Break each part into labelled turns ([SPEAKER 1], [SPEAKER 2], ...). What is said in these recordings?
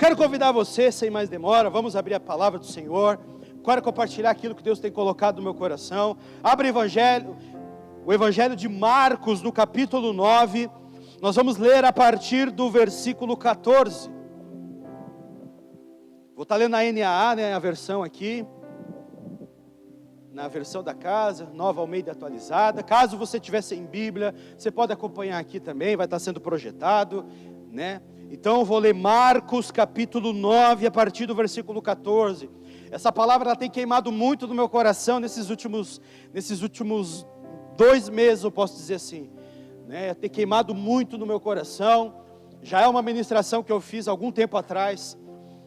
[SPEAKER 1] quero convidar você, sem mais demora, vamos abrir a palavra do Senhor. Quero compartilhar aquilo que Deus tem colocado no meu coração. Abre o Evangelho de Marcos, no capítulo 9. Nós vamos ler a partir do versículo 14. Vou estar lendo na NAA, né, a versão aqui. Na versão da casa, Nova Almeida atualizada. Caso você tiver sem Bíblia, você pode acompanhar aqui também, vai estar sendo projetado, né? Então eu vou ler Marcos capítulo 9, a partir do versículo 14. Essa palavra ela tem queimado muito no meu coração nesses últimos 2 meses, eu posso dizer assim, né? Tem queimado muito no meu coração. Já é uma ministração que eu fiz algum tempo atrás.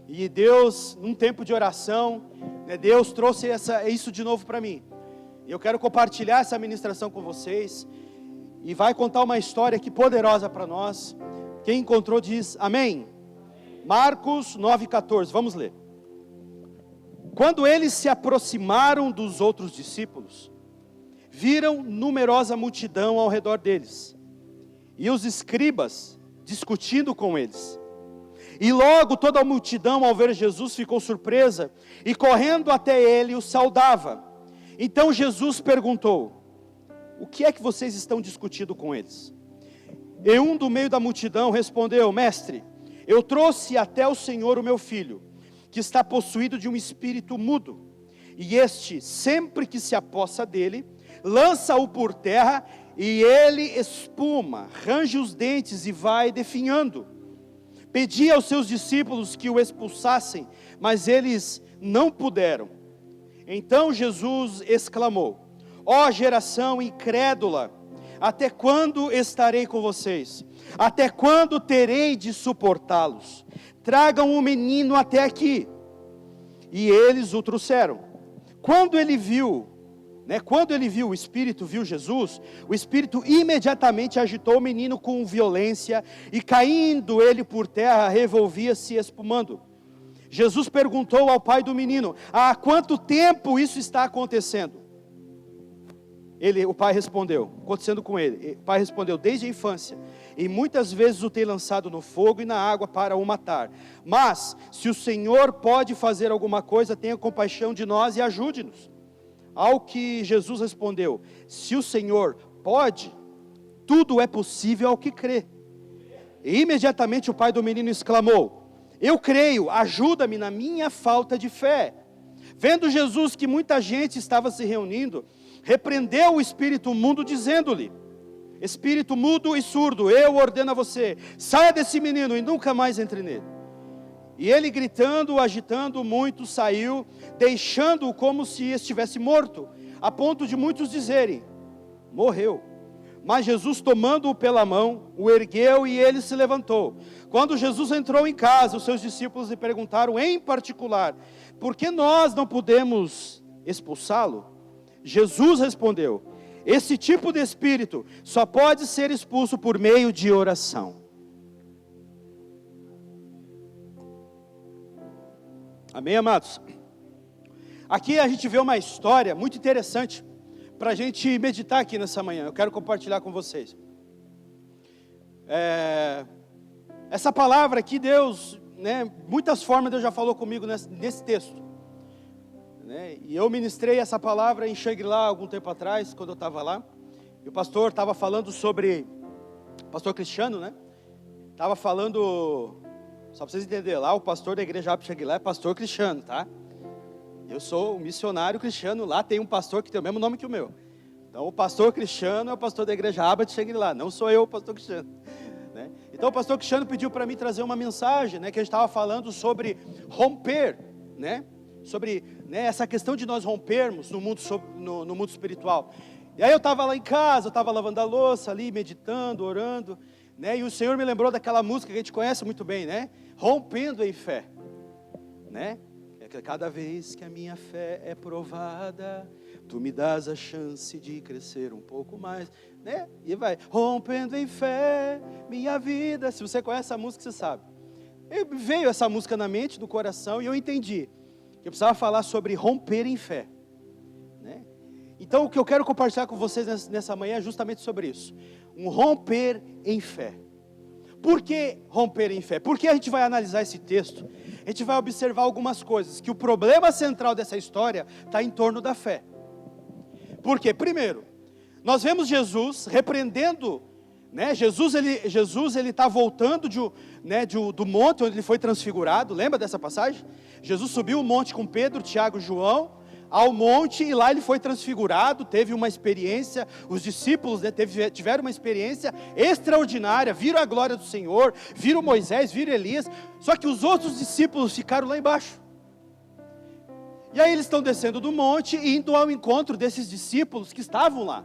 [SPEAKER 1] E Deus, num tempo de oração, né, Deus trouxe isso de novo para mim. E eu quero compartilhar essa ministração com vocês. E vai contar uma história aqui poderosa para nós. Quem encontrou diz amém. Marcos 9,14, vamos ler. Quando eles se aproximaram dos outros discípulos, viram numerosa multidão ao redor deles, e os escribas discutindo com eles. E logo toda a multidão, ao ver Jesus, ficou surpresa, e correndo até ele, o saudava. Então Jesus perguntou: o que é que vocês estão discutindo com eles? E um do meio da multidão respondeu: mestre, eu trouxe até o Senhor o meu filho, que está possuído de um espírito mudo, e este, sempre que se apossa dele, lança-o por terra, e ele espuma, range os dentes e vai definhando. Pedi aos seus discípulos que o expulsassem, mas eles não puderam. Então Jesus exclamou: ó geração incrédula, até quando estarei com vocês? Até quando terei de suportá-los? Tragam o menino até aqui. E eles o trouxeram. Quando ele viu o Espírito, viu Jesus, o Espírito imediatamente agitou o menino com violência, e caindo ele por terra, revolvia-se espumando. Jesus perguntou ao pai do menino: há quanto tempo isso está acontecendo? O pai respondeu, acontecendo com ele. O pai respondeu: desde a infância, e muitas vezes o tem lançado no fogo e na água para o matar. Mas, se o Senhor pode fazer alguma coisa, tenha compaixão de nós e ajude-nos. Ao que Jesus respondeu: se o Senhor pode, tudo é possível ao que crê. E imediatamente o pai do menino exclamou: eu creio, ajuda-me na minha falta de fé. Vendo Jesus que muita gente estava se reunindo, repreendeu o espírito mudo, dizendo-lhe: espírito mudo e surdo, eu ordeno a você, saia desse menino e nunca mais entre nele. E ele, gritando, agitando muito, saiu, deixando-o como se estivesse morto, a ponto de muitos dizerem: morreu. Mas Jesus, tomando-o pela mão, o ergueu e ele se levantou. Quando Jesus entrou em casa, os seus discípulos lhe perguntaram em particular: por que nós não podemos expulsá-lo? Jesus respondeu: esse tipo de espírito só pode ser expulso por meio de oração. Amém, amados? Aqui a gente vê uma história muito interessante para a gente meditar aqui nessa manhã. Eu quero compartilhar com vocês. Essa palavra aqui, Deus, né, muitas formas Deus já falou comigo nesse texto. Né? E eu ministrei essa palavra em Shangri-La algum tempo atrás, quando eu estava lá. E o pastor estava falando sobre, pastor Cristiano, né? Estava falando, só para vocês entenderem, lá o pastor da igreja Abba Shangri-La é pastor Cristiano, tá? Eu sou um missionário cristiano, lá tem um pastor que tem o mesmo nome que o meu. Então o pastor Cristiano é o pastor da igreja Abba de Shangri-La, não sou eu o pastor Cristiano. Né? Então o pastor Cristiano pediu para mim trazer uma mensagem, né, que a gente estava falando sobre romper, né? Sobre, né, essa questão de nós rompermos no mundo espiritual. E aí eu estava lá em casa, eu estava lavando a louça ali, meditando, orando, né, e o Senhor me lembrou daquela música que a gente conhece muito bem, né? Rompendo em fé, né? Cada vez que a minha fé é provada, tu me dás a chance de crescer um pouco mais, né? E vai, rompendo em fé, minha vida. Se você conhece essa música, você sabe. Veio essa música na mente, no coração, e eu entendi que eu precisava falar sobre romper em fé, né? Então o que eu quero compartilhar com vocês nessa manhã é justamente sobre isso. Um romper em fé. Por que romper em fé? Porque a gente vai analisar esse texto, a gente vai observar algumas coisas, que o problema central dessa história está em torno da fé. Por quê? Primeiro, nós vemos Jesus repreendendo, né? Jesus ele está voltando do monte onde ele foi transfigurado. Lembra dessa passagem? Jesus subiu o monte com Pedro, Tiago e João ao monte, e lá ele foi transfigurado, teve uma experiência, os discípulos, né, tiveram uma experiência extraordinária, viram a glória do Senhor, viram Moisés, viram Elias, só que os outros discípulos ficaram lá embaixo. E aí eles estão descendo do monte e indo ao encontro desses discípulos que estavam lá.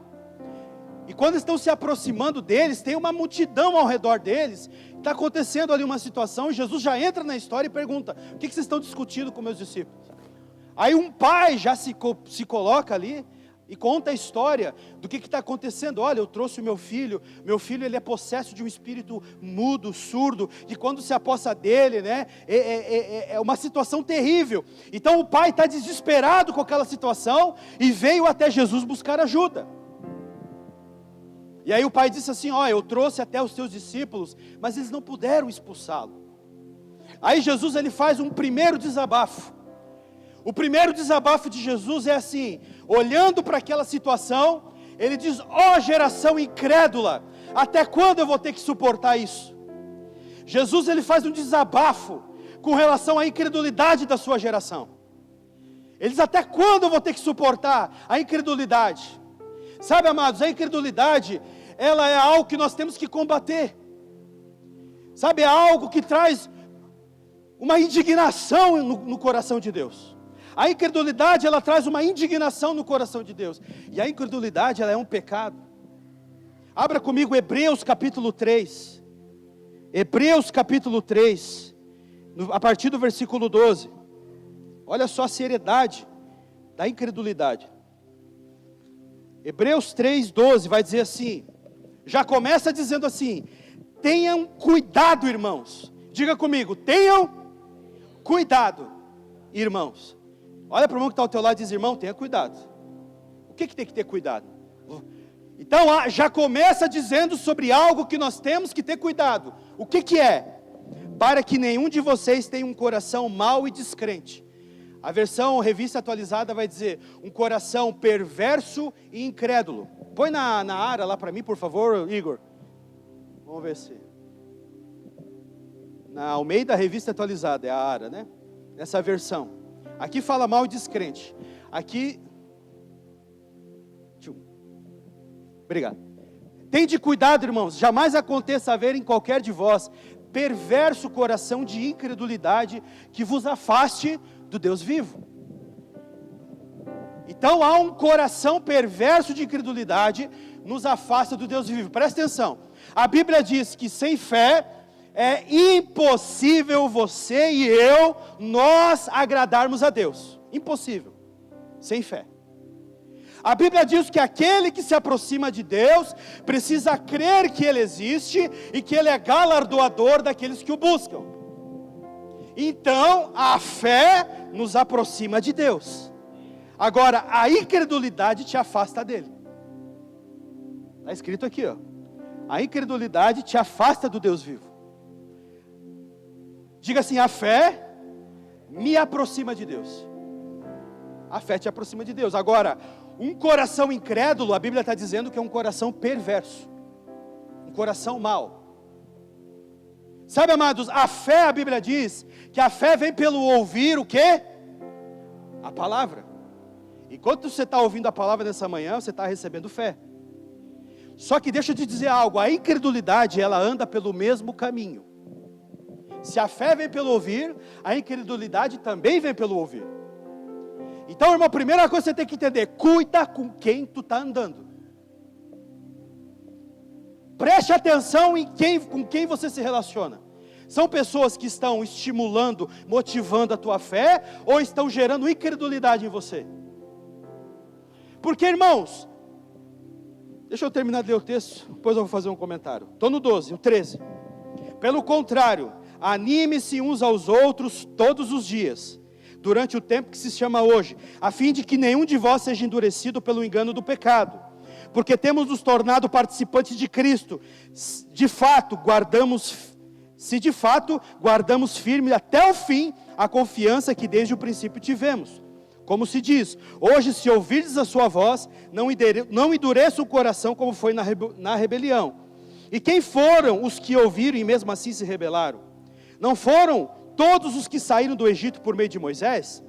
[SPEAKER 1] E quando estão se aproximando deles, tem uma multidão ao redor deles, está acontecendo ali uma situação, e Jesus já entra na história e pergunta: o que vocês estão discutindo com meus discípulos? Aí um pai já se coloca ali e conta a história do que está acontecendo. Olha, eu trouxe o meu filho ele é possesso de um espírito mudo, surdo, que quando se apossa dele, né, é uma situação terrível. Então o pai está desesperado com aquela situação e veio até Jesus buscar ajuda. E aí o pai disse assim: ó, eu trouxe até os teus discípulos, mas eles não puderam expulsá-lo. Aí Jesus ele faz um primeiro desabafo. O primeiro desabafo de Jesus é assim, olhando para aquela situação, ele diz: ó geração incrédula, até quando eu vou ter que suportar isso? Jesus ele faz um desabafo com relação à incredulidade da sua geração. Ele diz: até quando eu vou ter que suportar a incredulidade? Sabe, amados, a incredulidade, ela é algo que nós temos que combater. Sabe, é algo que traz uma indignação no coração de Deus. A incredulidade, ela traz uma indignação no coração de Deus. E a incredulidade, ela é um pecado. Abra comigo Hebreus capítulo 3. Hebreus capítulo 3, a partir do versículo 12. Olha só a seriedade da incredulidade. Hebreus 3, 12 vai dizer assim, já começa dizendo assim: tenham cuidado, irmãos. Diga comigo: tenham cuidado, irmãos. Olha para o irmão que está ao teu lado e diz: irmão, tenha cuidado. O que tem que ter cuidado? Então já começa dizendo sobre algo que nós temos que ter cuidado. O que é? Para que nenhum de vocês tenha um coração mau e descrente. A versão Revista Atualizada vai dizer: um coração perverso e incrédulo. Põe na área lá para mim, por favor, Igor. Vamos ver se... Na Almeida Revista Atualizada, é a área, né? Essa versão. Aqui fala mal e descrente. Aqui... Obrigado. Tende cuidado, irmãos, jamais aconteça haver em qualquer de vós perverso coração de incredulidade que vos afaste do Deus vivo. Então há um coração perverso de incredulidade nos afasta do Deus vivo. Presta atenção. A Bíblia diz que sem fé é impossível você e eu, nós agradarmos a Deus. Impossível. Sem fé. A Bíblia diz que aquele que se aproxima de Deus precisa crer que Ele existe e que Ele é galardoador daqueles que o buscam. Então, a fé nos aproxima de Deus. Agora, a incredulidade te afasta dele. Está escrito aqui, ó. A incredulidade te afasta do Deus vivo. Diga assim: a fé me aproxima de Deus. A fé te aproxima de Deus. Agora, um coração incrédulo, a Bíblia está dizendo que é um coração perverso, um coração mau. Sabe, amados, a fé, a Bíblia diz que a fé vem pelo ouvir o quê? A palavra. Enquanto você está ouvindo a palavra nessa manhã, você está recebendo fé. Só que deixa eu te dizer algo: a incredulidade, ela anda pelo mesmo caminho. Se a fé vem pelo ouvir, a incredulidade também vem pelo ouvir. Então, irmão, a primeira coisa que você tem que entender: cuida com quem tu está andando. Preste atenção com quem você se relaciona. São pessoas que estão estimulando, motivando a tua fé, ou estão gerando incredulidade em você? Porque, irmãos, deixa eu terminar de ler o texto, depois eu vou fazer um comentário. Estou no 12, o 13. Pelo contrário, anime-se uns aos outros todos os dias, durante o tempo que se chama hoje, a fim de que nenhum de vós seja endurecido pelo engano do pecado. Porque temos nos tornado participantes de Cristo. De fato, guardamos se de fato guardamos firme até o fim a confiança que desde o princípio tivemos. Como se diz, hoje se ouvirdes a sua voz, não endureça o coração como foi na rebelião. E quem foram os que ouviram e mesmo assim se rebelaram? Não foram todos os que saíram do Egito por meio de Moisés?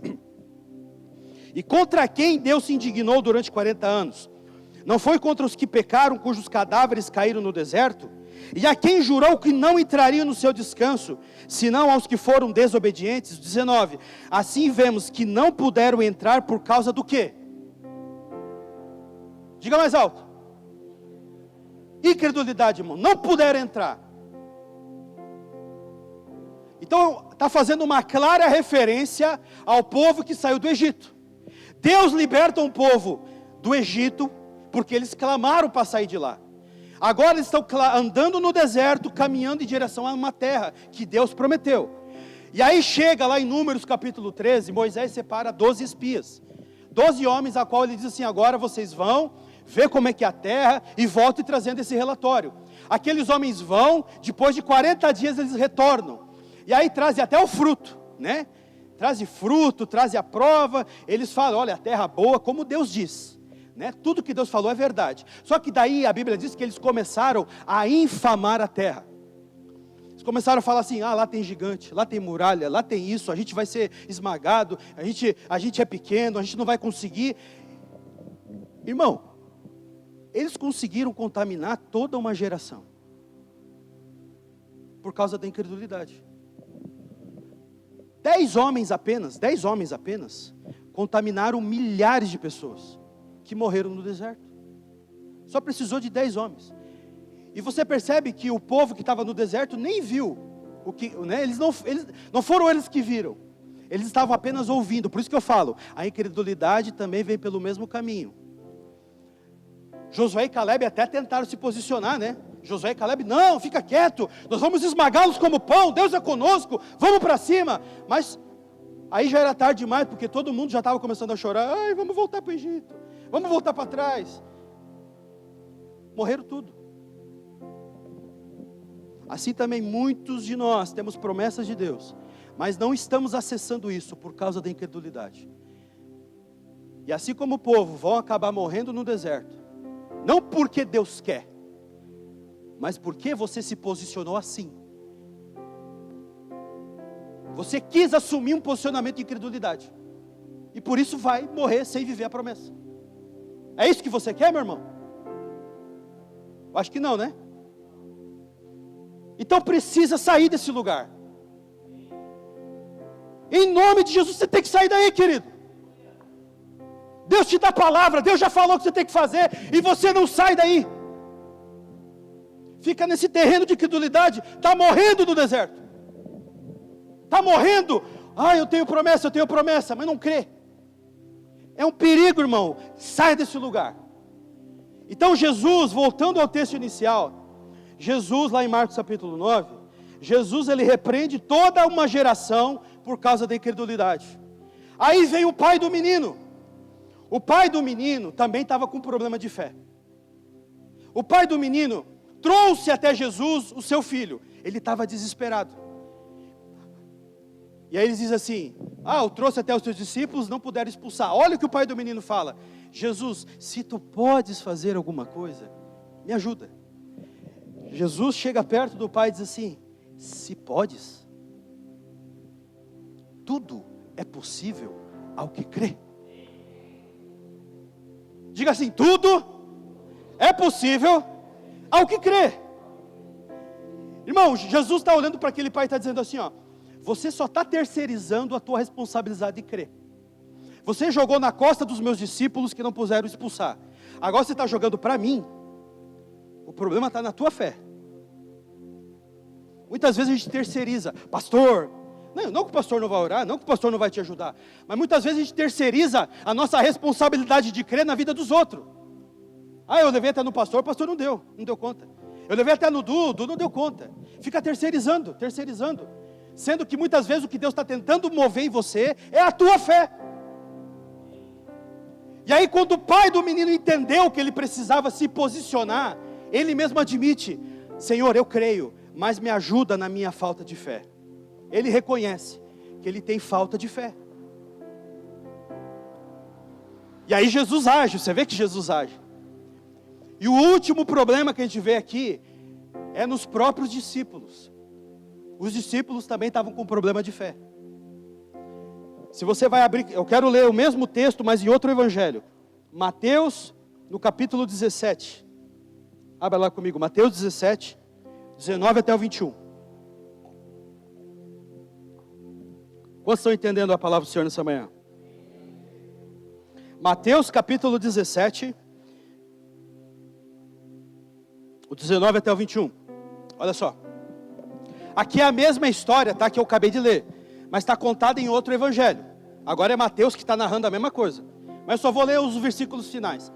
[SPEAKER 1] E contra quem Deus se indignou durante 40 anos? Não foi contra os que pecaram, cujos cadáveres caíram no deserto? E a quem jurou que não entrariam no seu descanso, senão aos que foram desobedientes? 19. Assim vemos que não puderam entrar por causa do quê? Diga mais alto. Incredulidade, irmão. Não puderam entrar. Então, está fazendo uma clara referência ao povo que saiu do Egito. Deus liberta um povo do Egito, porque eles clamaram para sair de lá. Agora eles estão andando no deserto, caminhando em direção a uma terra que Deus prometeu. E aí chega lá em Números capítulo 13, Moisés separa 12 espias. 12 homens a qual ele diz assim, agora vocês vão ver como é que é a terra e voltem trazendo esse relatório. Aqueles homens vão, depois de 40 dias eles retornam. E aí trazem até o fruto, né? Trazem fruto, trazem a prova. Eles falam, olha, a terra boa, como Deus diz. Né? Tudo que Deus falou é verdade. Só que daí a Bíblia diz que eles começaram a infamar a terra. Eles começaram a falar assim, lá tem gigante, lá tem muralha, lá tem isso, a gente vai ser esmagado, a gente é pequeno, a gente não vai conseguir. Irmão, eles conseguiram contaminar toda uma geração. Por causa da incredulidade. 10 homens apenas, contaminaram milhares de pessoas. Que morreram no deserto. Só precisou de 10 homens. E você percebe que o povo que estava no deserto nem viu o que, né? Eles não foram eles que viram. Eles estavam apenas ouvindo. Por isso que eu falo, a incredulidade também vem pelo mesmo caminho. Josué e Caleb até tentaram se posicionar, né? Josué e Caleb, não, fica quieto, nós vamos esmagá-los como pão, Deus é conosco, vamos para cima. Mas aí já era tarde demais, porque todo mundo já estava começando a chorar. Ai, vamos voltar para o Egito, vamos voltar para trás. Morreram tudo. Assim também muitos de nós temos promessas de Deus, mas não estamos acessando isso por causa da incredulidade. E assim como o povo vão acabar morrendo no deserto, não porque Deus quer, mas porque você se posicionou assim. Você quis assumir um posicionamento de incredulidade. E por isso vai morrer sem viver a promessa. É isso que você quer, meu irmão? Acho que não, né? Então precisa sair desse lugar. Em nome de Jesus, você tem que sair daí, querido. Deus te dá a palavra, Deus já falou o que você tem que fazer, e você não sai daí. Fica nesse terreno de incredulidade, está morrendo no deserto. Está morrendo. Eu tenho promessa, mas não crê. É um perigo, irmão. Sai desse lugar. Então Jesus, voltando ao texto inicial, Jesus lá em Marcos capítulo 9, Jesus ele repreende toda uma geração por causa da incredulidade. Aí vem o pai do menino. O pai do menino também estava com problema de fé. O pai do menino trouxe até Jesus o seu filho. Ele estava desesperado. E aí eles dizem assim, eu trouxe até os teus discípulos, não puderam expulsar. Olha o que o pai do menino fala. Jesus, se tu podes fazer alguma coisa, me ajuda. Jesus chega perto do pai e diz assim, se podes, tudo é possível ao que crê. Diga assim, tudo é possível ao que crê. Irmão, Jesus está olhando para aquele pai e está dizendo assim, você só está terceirizando a tua responsabilidade de crer. Você jogou na costa dos meus discípulos que não puderam expulsar. Agora você está jogando para mim. O problema está na tua fé. Muitas vezes a gente terceiriza, pastor. Não que o pastor não vai orar, não que o pastor não vai te ajudar. Mas muitas vezes a gente terceiriza a nossa responsabilidade de crer na vida dos outros. Eu levei até no pastor, o pastor não deu conta. Eu levei até no Dudu não deu conta. Fica terceirizando. Sendo que muitas vezes o que Deus está tentando mover em você é a tua fé. E aí quando o pai do menino entendeu que ele precisava se posicionar, ele mesmo admite, Senhor, eu creio, mas me ajuda na minha falta de fé. Ele reconhece que ele tem falta de fé. E aí Jesus age, você vê que Jesus age. E o último problema que a gente vê aqui é nos próprios discípulos. Os discípulos também estavam com problema de fé. Se você vai abrir, eu quero ler o mesmo texto, mas em outro evangelho. Mateus, no capítulo 17. Abra lá comigo, Mateus 17, 19 até o 21. Quantos estão entendendo a palavra do Senhor nessa manhã? Mateus capítulo 17, o 19 até o 21. Olha só. Aqui é a mesma história, tá, que eu acabei de ler, mas está contada em outro evangelho. Agora é Mateus que está narrando a mesma coisa, mas eu só vou ler os versículos finais.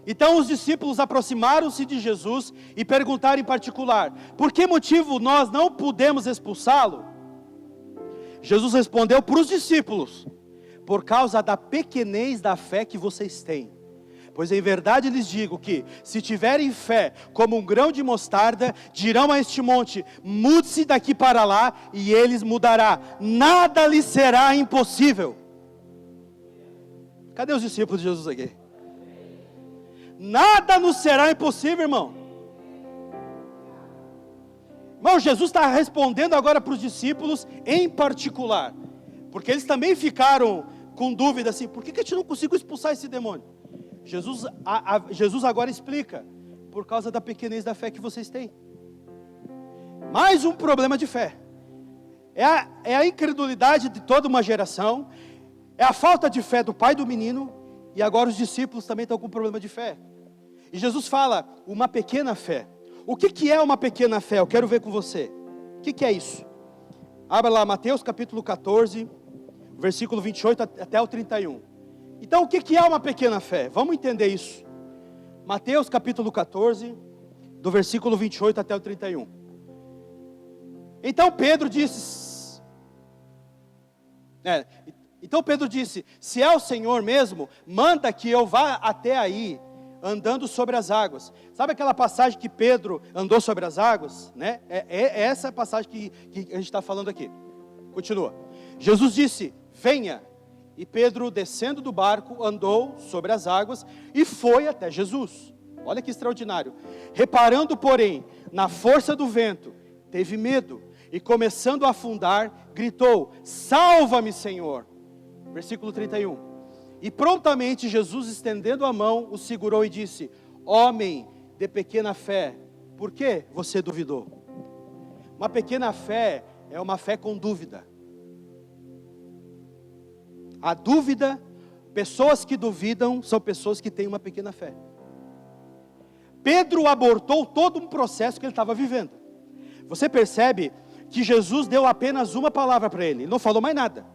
[SPEAKER 1] Então os discípulos aproximaram-se de Jesus e perguntaram em particular: por que motivo nós não pudemos expulsá-lo? Jesus respondeu para os discípulos: por causa da pequenez da fé que vocês têm. Pois em verdade lhes digo que, se tiverem fé como um grão de mostarda, dirão a este monte: mude-se daqui para lá, e eles mudará. Nada lhes será impossível. Cadê os discípulos de Jesus aqui? Nada nos será impossível, irmão. Irmão, Jesus está respondendo agora para os discípulos em particular, porque eles também ficaram com dúvida assim: por que a gente não conseguiu expulsar esse demônio? Jesus agora explica: por causa da pequenez da fé que vocês têm. Mais um problema de fé. É a incredulidade de toda uma geração, é a falta de fé do pai do menino, e agora os discípulos também estão com problema de fé. E Jesus fala: uma pequena fé. O que é uma pequena fé? Eu quero ver com você. O que é isso? Abra lá Mateus capítulo 14, versículo 28 até o 31. Então o que é uma pequena fé? Vamos entender isso. Mateus capítulo 14, do versículo 28 até o 31. Então Pedro disse, se é o Senhor mesmo, manda que eu vá até aí, andando sobre as águas. Sabe aquela passagem que Pedro andou sobre as águas? Né? É essa passagem que a gente está falando aqui. Continua. Jesus disse: venha. E Pedro, descendo do barco, andou sobre as águas e foi até Jesus. Olha que extraordinário. Reparando, porém, na força do vento, teve medo e, começando a afundar, gritou: salva-me, Senhor. Versículo 31. E prontamente Jesus, estendendo a mão, o segurou e disse: homem de pequena fé, por que você duvidou? Uma pequena fé é uma fé com dúvida. A dúvida, pessoas que duvidam, são pessoas que têm uma pequena fé. Pedro abortou todo um processo que ele estava vivendo. Você percebe que Jesus deu apenas uma palavra para ele, não falou mais nada.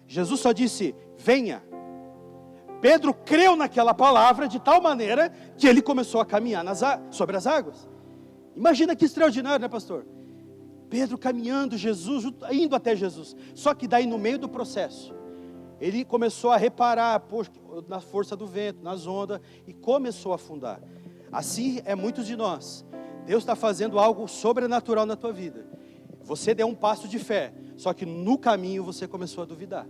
[SPEAKER 1] Jesus só disse: venha. Pedro creu naquela palavra de tal maneira que ele começou a caminhar sobre as águas. Imagina que extraordinário, né, pastor? Pedro caminhando, Jesus, indo até Jesus. Só que daí no meio do processo, ele começou a reparar na força do vento, nas ondas, e começou a afundar. Assim é muitos de nós. Deus está fazendo algo sobrenatural na tua vida. Você deu um passo de fé, só que no caminho você começou a duvidar.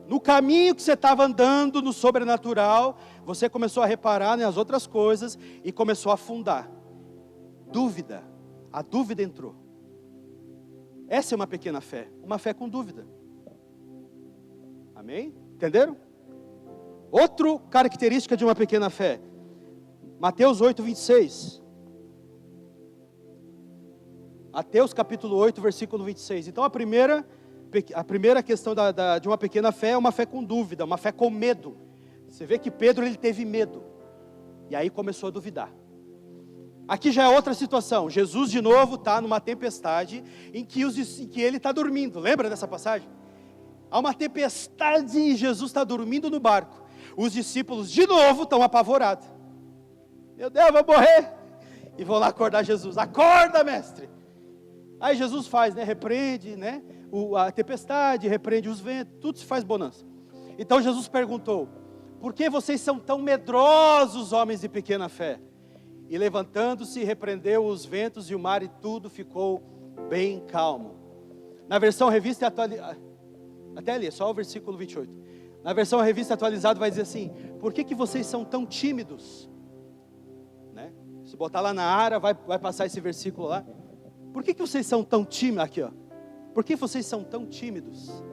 [SPEAKER 1] No caminho que você estava andando no sobrenatural, você começou a reparar nas outras coisas e começou a afundar. Dúvida. A dúvida entrou. Essa é uma pequena fé, uma fé com dúvida. Amém? Entenderam? Outra característica de uma pequena fé. Mateus 8, 26. Mateus capítulo 8, versículo 26. Então a primeira questão de uma pequena fé é uma fé com dúvida, uma fé com medo. Você vê que Pedro, ele teve medo. E aí começou a duvidar. Aqui já é outra situação. Jesus de novo está numa tempestade em que ele está dormindo. Lembra dessa passagem? Há uma tempestade e Jesus está dormindo no barco. Os discípulos de novo estão apavorados. Meu Deus, eu vou morrer. E vão lá acordar Jesus. Acorda, mestre. Aí Jesus faz, né? Repreende, né? A tempestade, repreende os ventos, tudo se faz bonança. Então Jesus perguntou: por que vocês são tão medrosos, homens de pequena fé? E levantando-se, repreendeu os ventos e o mar, e tudo ficou bem calmo. Na versão revista e atualizada, até ali, só o versículo 28. Na versão revista atualizada vai dizer assim: por que vocês são tão tímidos? Né? Se botar lá na área, vai passar esse versículo lá. Por que vocês são tão tímidos? Aqui, ó. Por que vocês são tão tímidos?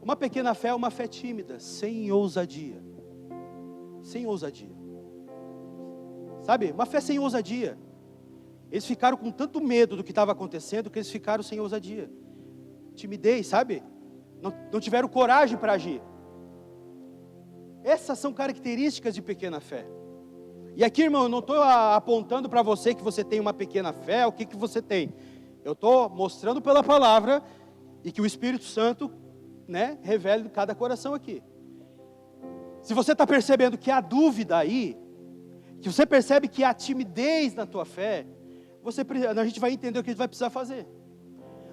[SPEAKER 1] Uma pequena fé é uma fé tímida, sem ousadia. Sem ousadia. Sabe? Uma fé sem ousadia. Eles ficaram com tanto medo do que estava acontecendo, que eles ficaram sem ousadia. Timidez, sabe? Não tiveram coragem para agir. Essas são características de pequena fé. E aqui, irmão, eu não estou apontando para você que você tem uma pequena fé, o que você tem. Eu estou mostrando pela palavra, e que o Espírito Santo, né, revele cada coração aqui. Se você está percebendo que há dúvida aí, que você percebe que há timidez na tua fé, a gente vai entender o que a gente vai precisar fazer.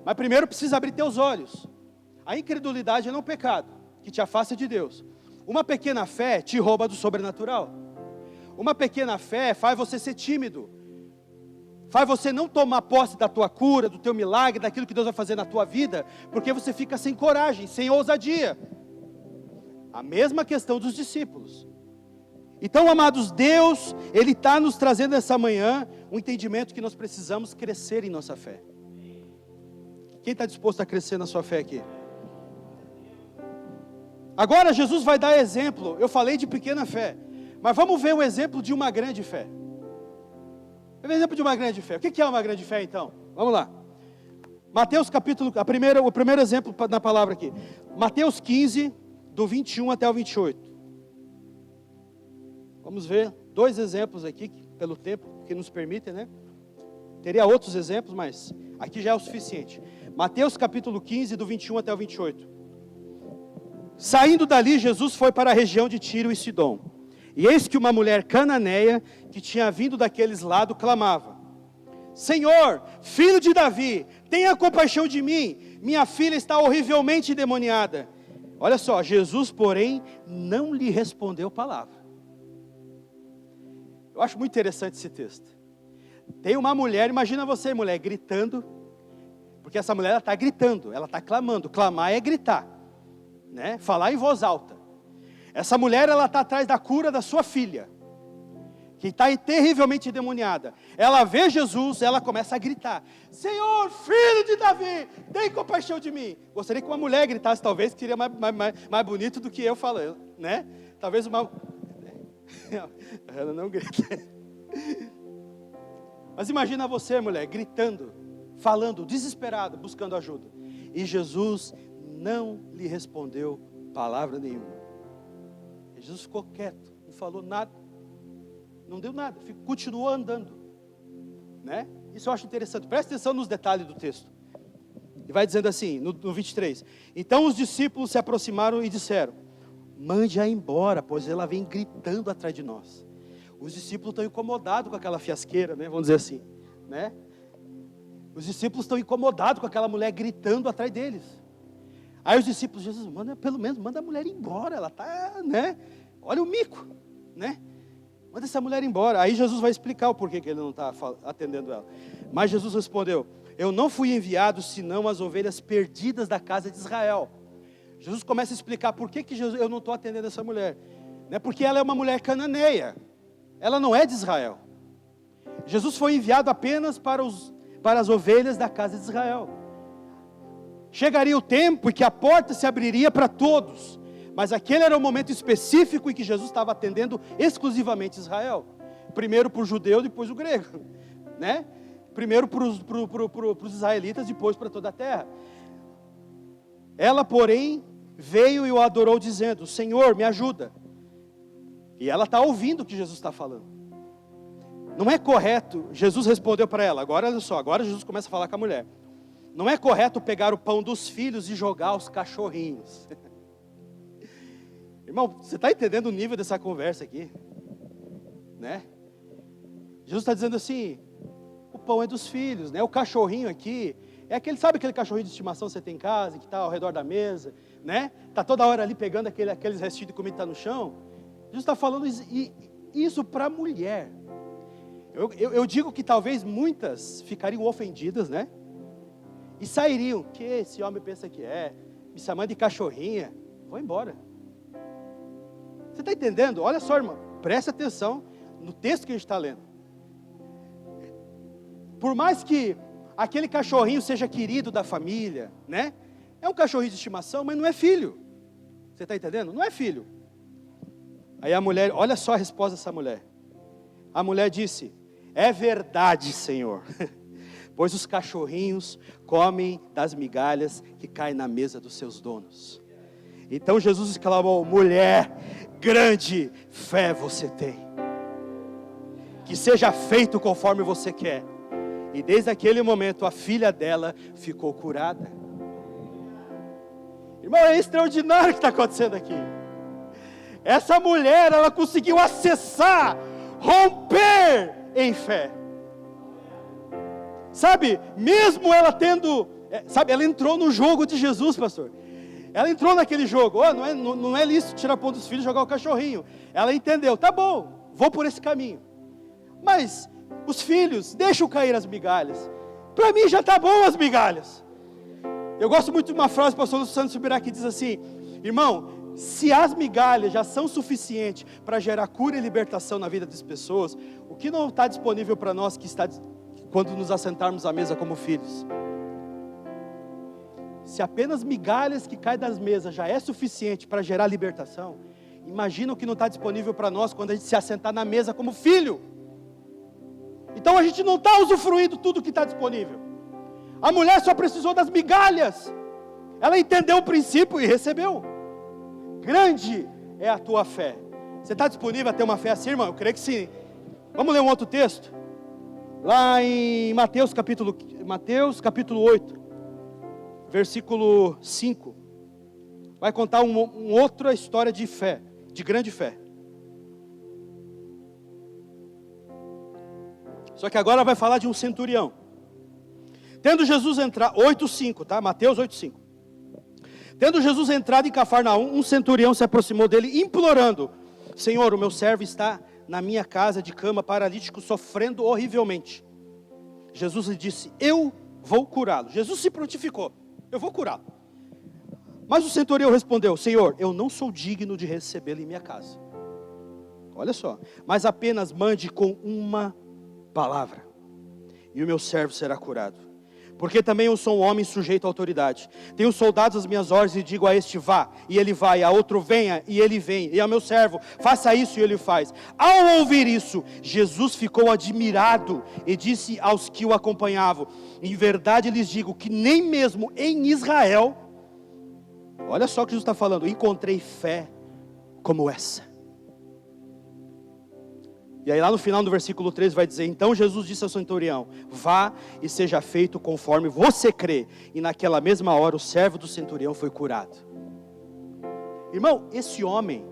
[SPEAKER 1] Mas primeiro precisa abrir teus olhos. A incredulidade não é um pecado que te afasta de Deus. Uma pequena fé te rouba do sobrenatural. Uma pequena fé faz você ser tímido. Faz você não tomar posse da tua cura, do teu milagre, daquilo que Deus vai fazer na tua vida, porque você fica sem coragem, sem ousadia. A mesma questão dos discípulos. Então, amados, Deus, Ele está nos trazendo nessa manhã um entendimento que nós precisamos crescer em nossa fé. Quem está disposto a crescer na sua fé aqui? Agora Jesus vai dar exemplo. Eu falei de pequena fé, mas vamos ver o exemplo de uma grande fé. O exemplo de uma grande fé. O que é uma grande fé então? Vamos lá. Mateus capítulo, o primeiro exemplo na palavra aqui. Mateus 15, do 21 até o 28. Vamos ver 2 exemplos aqui, pelo tempo que nos permite, né? Teria outros exemplos, mas aqui já é o suficiente. Mateus capítulo 15, do 21 até o 28. Saindo dali, Jesus foi para a região de Tiro e Sidom. E eis que uma mulher cananeia, que tinha vindo daqueles lados, clamava: Senhor, filho de Davi, tenha compaixão de mim, minha filha está horrivelmente endemoniada. Olha só, Jesus, porém, não lhe respondeu palavra. Eu acho muito interessante esse texto. Tem uma mulher, imagina você, mulher, gritando, porque essa mulher está gritando, ela está clamando. Clamar é gritar, né? Falar em voz alta. Essa mulher, ela está atrás da cura da sua filha, que está terrivelmente endemoniada. Ela vê Jesus, ela começa a gritar: Senhor, filho de Davi, tem compaixão de mim. Gostaria que uma mulher gritasse, talvez, que seria mais bonito do que eu falando, né? Talvez uma... Ela não grita. Mas imagina você, mulher, gritando, falando, desesperado, buscando ajuda. E Jesus não lhe respondeu palavra nenhuma. Jesus ficou quieto, não falou nada, não deu nada, continuou andando, né? Isso eu acho interessante. Presta atenção nos detalhes do texto. E vai dizendo assim, no 23. Então os discípulos se aproximaram e disseram: mande-a embora, pois ela vem gritando atrás de nós. Os discípulos estão incomodados com aquela fiasqueira, né? Vamos dizer assim, né? Os discípulos estão incomodados com aquela mulher gritando atrás deles. Aí os discípulos, Jesus, pelo menos manda a mulher embora, ela está, né? Olha o mico, né? Manda essa mulher embora. Aí Jesus vai explicar o porquê que ele não está atendendo ela. Mas Jesus respondeu: eu não fui enviado senão as ovelhas perdidas da casa de Israel. Jesus começa a explicar por que eu não estou atendendo essa mulher, né? Porque ela é uma mulher cananeia, ela não é de Israel. Jesus foi enviado apenas para as ovelhas da casa de Israel. Chegaria o tempo em que a porta se abriria para todos, mas aquele era o momento específico em que Jesus estava atendendo exclusivamente Israel. Primeiro para o judeu, depois o grego, né? Primeiro para os israelitas, depois para toda a terra. Ela, porém, veio e o adorou dizendo: Senhor, me ajuda. E ela está ouvindo o que Jesus está falando. Não é correto, Jesus respondeu para ela, agora olha só, agora Jesus começa a falar com a mulher. Não é correto pegar o pão dos filhos e jogar aos cachorrinhos. Irmão, você está entendendo o nível dessa conversa aqui? Né? Jesus está dizendo assim: o pão é dos filhos, né? O cachorrinho aqui é aquele, sabe aquele cachorrinho de estimação que você tem em casa, que está ao redor da mesa, né? Está toda hora ali pegando aqueles restinhos de comida que está no chão. Jesus está falando isso para a mulher. Eu digo que talvez muitas ficariam ofendidas, né? E sairiam. Que esse homem pensa que é? Me chamando de cachorrinha. Vou embora. Você está entendendo? Olha só, irmão. Presta atenção no texto que a gente está lendo. Por mais que aquele cachorrinho seja querido da família, né? É um cachorrinho de estimação, mas não é filho. Você está entendendo? Não é filho. Aí a mulher, olha só a resposta dessa mulher. A mulher disse: é verdade, Senhor, pois os cachorrinhos comem das migalhas que caem na mesa dos seus donos. Então Jesus exclamou: mulher, grande fé você tem. Que seja feito conforme você quer. E desde aquele momento a filha dela ficou curada. Irmão, é extraordinário o que está acontecendo aqui. Essa mulher, ela conseguiu acessar, romper em fé. Sabe, mesmo ela tendo, ela entrou no jogo de Jesus, pastor. Ela entrou naquele jogo. Não é lícito tirar pão dos filhos e jogar o cachorrinho. Ela entendeu, tá bom, vou por esse caminho. Mas os filhos, deixam cair as migalhas. Para mim já tá bom as migalhas. Eu gosto muito de uma frase do pastor Lúcio Santos Subirá que diz assim: irmão, se as migalhas já são suficientes para gerar cura e libertação na vida das pessoas, o que não está disponível para nós que está quando nos assentarmos à mesa como filhos? Se apenas migalhas que caem das mesas já é suficiente para gerar libertação, imagina o que não está disponível para nós quando a gente se assentar na mesa como filho. Então a gente não está usufruindo tudo que está disponível. A mulher só precisou das migalhas. Ela entendeu o princípio e recebeu. Grande é a tua fé. Você está disponível a ter uma fé assim, irmão? Eu creio que sim. Vamos ler um outro texto? Lá em Mateus capítulo 8, versículo 5. Vai contar uma outra história de fé, de grande fé. Só que agora vai falar de um centurião. Tendo Jesus entrado, 8:5, tá? Mateus 8:5. Tendo Jesus entrado em Cafarnaum, um centurião se aproximou dele, implorando: Senhor, o meu servo está na minha casa de cama, paralítico, sofrendo horrivelmente. Jesus lhe disse: eu vou curá-lo. Jesus se prontificou: eu vou curá-lo. Mas o centurião respondeu: Senhor, eu não sou digno de recebê-lo em minha casa. Olha só, mas apenas mande com uma palavra, e o meu servo será curado. Porque também eu sou um homem sujeito à autoridade. Tenho soldados às minhas ordens e digo a este: vá, e ele vai, a outro: venha, e ele vem, e ao meu servo: faça isso, e ele faz. Ao ouvir isso, Jesus ficou admirado e disse aos que o acompanhavam: em verdade lhes digo que nem mesmo em Israel, olha só o que Jesus está falando, encontrei fé como essa. E aí lá no final do versículo 13 vai dizer: então Jesus disse ao centurião: vá e seja feito conforme você crê. E naquela mesma hora o servo do centurião foi curado. Irmão, esse homem,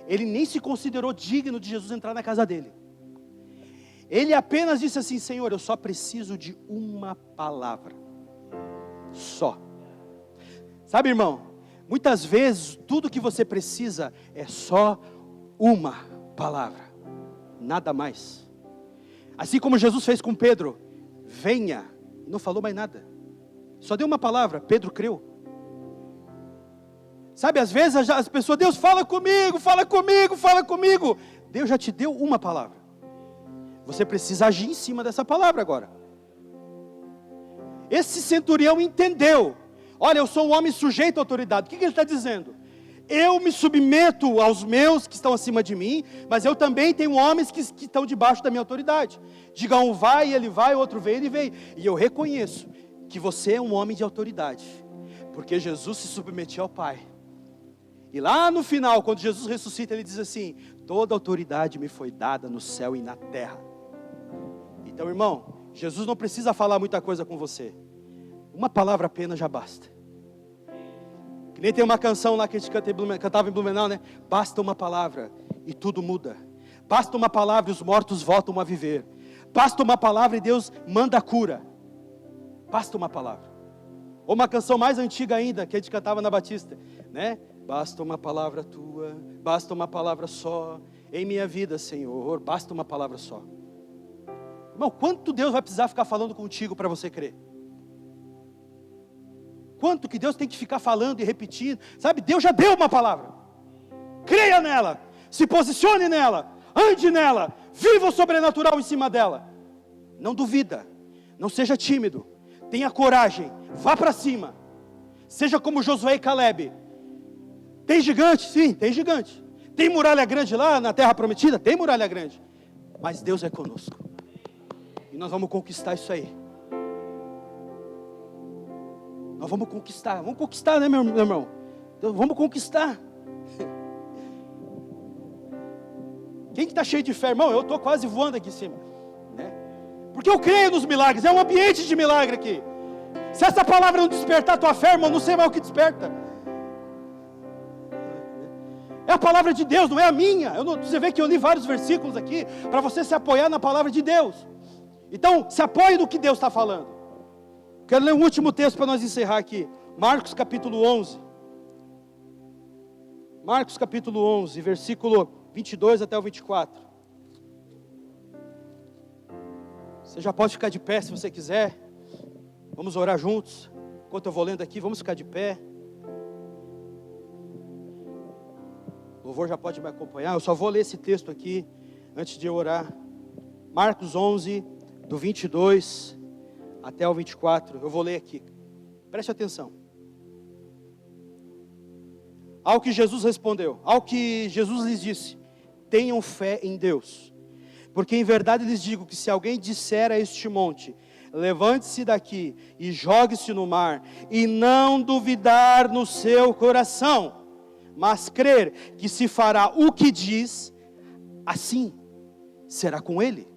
[SPEAKER 1] ele nem se considerou digno de Jesus entrar na casa dele. Ele apenas disse assim: Senhor, eu só preciso de uma palavra. Só. Sabe, irmão, muitas vezes tudo que você precisa é só uma palavra. Nada mais. Assim como Jesus fez com Pedro: venha, não falou mais nada, só deu uma palavra, Pedro creu. Sabe, às vezes as pessoas: Deus, fala comigo, fala comigo, fala comigo. Deus já te deu uma palavra, você precisa agir em cima dessa palavra agora. Esse centurião entendeu: olha, eu sou um homem sujeito à autoridade. O que ele está dizendo? Eu me submeto aos meus que estão acima de mim, mas eu também tenho homens que estão debaixo da minha autoridade. Diga um vai, ele vai, outro vem, ele vem. E eu reconheço que você é um homem de autoridade, porque Jesus se submetia ao Pai. E lá no final, quando Jesus ressuscita, ele diz assim: toda autoridade me foi dada no céu e na terra. Então, irmão, Jesus não precisa falar muita coisa com você. Uma palavra apenas já basta. Que nem tem uma canção lá que a gente cantava em Blumenau, né? Basta uma palavra e tudo muda. Basta uma palavra e os mortos voltam a viver. Basta uma palavra e Deus manda a cura. Basta uma palavra. Ou uma canção mais antiga ainda, que a gente cantava na Batista, né? Basta uma palavra tua, basta uma palavra só, em minha vida, Senhor, basta uma palavra só. Irmão, quanto Deus vai precisar ficar falando contigo para você crer? Quanto que Deus tem que ficar falando e repetindo? Sabe, Deus já deu uma palavra. Creia nela, se posicione nela, ande nela, viva o sobrenatural em cima dela. Não duvida, não seja tímido, tenha coragem, vá para cima. Seja como Josué e Caleb. Tem gigante? Sim, tem gigante. Tem muralha grande lá na terra prometida? Tem muralha grande. Mas Deus é conosco. E nós vamos conquistar isso aí. Nós vamos conquistar, né, meu irmão? Vamos conquistar. Quem que está cheio de fé, irmão? Eu estou quase voando aqui em cima, né? Porque eu creio nos milagres, é um ambiente de milagre aqui. Se essa palavra não despertar a tua fé, irmão, não sei mais o que desperta. É a palavra de Deus, não é a minha. Você vê que eu li vários versículos aqui, para você se apoiar na palavra de Deus. Então, se apoie no que Deus está falando. Quero ler um último texto para nós encerrar aqui. Marcos capítulo 11. Marcos capítulo 11, versículo 22 até o 24. Você já pode ficar de pé se você quiser. Vamos orar juntos. Enquanto eu vou lendo aqui, vamos ficar de pé. O louvor já pode me acompanhar. Eu só vou ler esse texto aqui antes de eu orar. Marcos 11, do 22 até o 24. Eu vou ler aqui. Preste atenção. Ao que Jesus respondeu, ao que Jesus lhes disse: tenham fé em Deus. Porque em verdade lhes digo que se alguém disser a este monte: levante-se daqui e jogue-se no mar, e não duvidar no seu coração, mas crer que se fará o que diz, assim será com ele.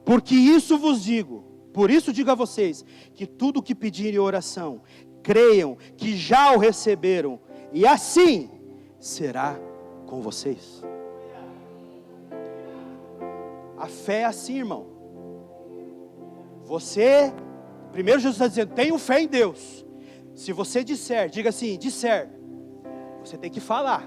[SPEAKER 1] Porque isso vos digo, por isso digo a vocês, que tudo o que pedirem em oração, creiam que já o receberam, e assim será com vocês. A fé é assim, irmão. Primeiro Jesus está dizendo, tenha fé em Deus. Se você disser, diga assim, disser, você tem que falar.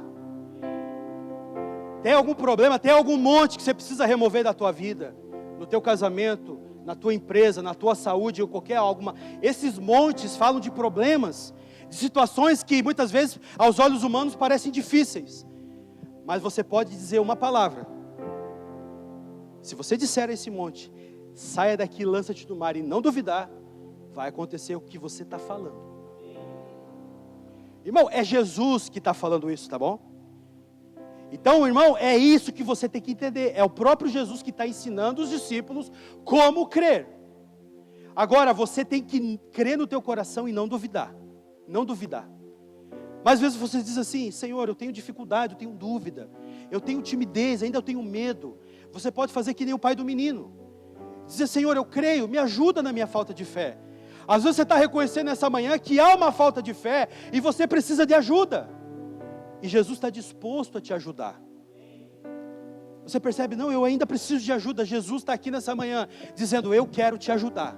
[SPEAKER 1] Tem algum problema, tem algum monte que você precisa remover da tua vida, no teu casamento, na tua empresa, na tua saúde, ou qualquer alguma. Esses montes falam de problemas, de situações que muitas vezes aos olhos humanos parecem difíceis. Mas você pode dizer uma palavra. Se você disser a esse monte, saia daqui, lança-te no mar, e não duvidar, vai acontecer o que você está falando. Irmão, é Jesus que está falando isso, tá bom? Então, irmão, é isso que você tem que entender. É o próprio Jesus que está ensinando os discípulos como crer. Agora, você tem que crer no teu coração e não duvidar. Não duvidar. Mas às vezes você diz assim: Senhor, eu tenho dificuldade, eu tenho dúvida, eu tenho timidez, ainda eu tenho medo. Você pode fazer que nem o pai do menino. Dizer: Senhor, eu creio, me ajuda na minha falta de fé. Às vezes você está reconhecendo nessa manhã que há uma falta de fé e você precisa de ajuda. E Jesus está disposto a te ajudar. Você percebe? Não, eu ainda preciso de ajuda. Jesus está aqui nessa manhã dizendo: eu quero te ajudar.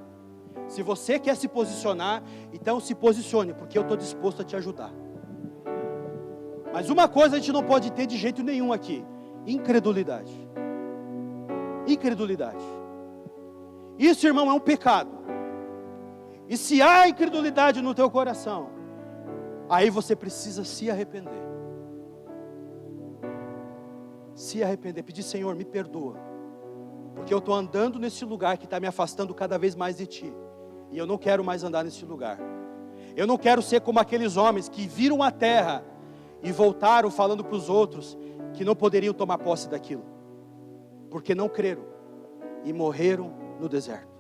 [SPEAKER 1] Se você quer se posicionar, então se posicione, porque eu estou disposto a te ajudar. Mas uma coisa a gente não pode ter de jeito nenhum aqui: incredulidade. Incredulidade. Isso, irmão, é um pecado. E se há incredulidade no teu coração, aí você precisa se arrepender. Se arrepender, pedir: Senhor, me perdoa, porque eu estou andando nesse lugar que está me afastando cada vez mais de Ti, e eu não quero mais andar nesse lugar. Eu não quero ser como aqueles homens que viram a terra e voltaram falando para os outros que não poderiam tomar posse daquilo, porque não creram e morreram no deserto.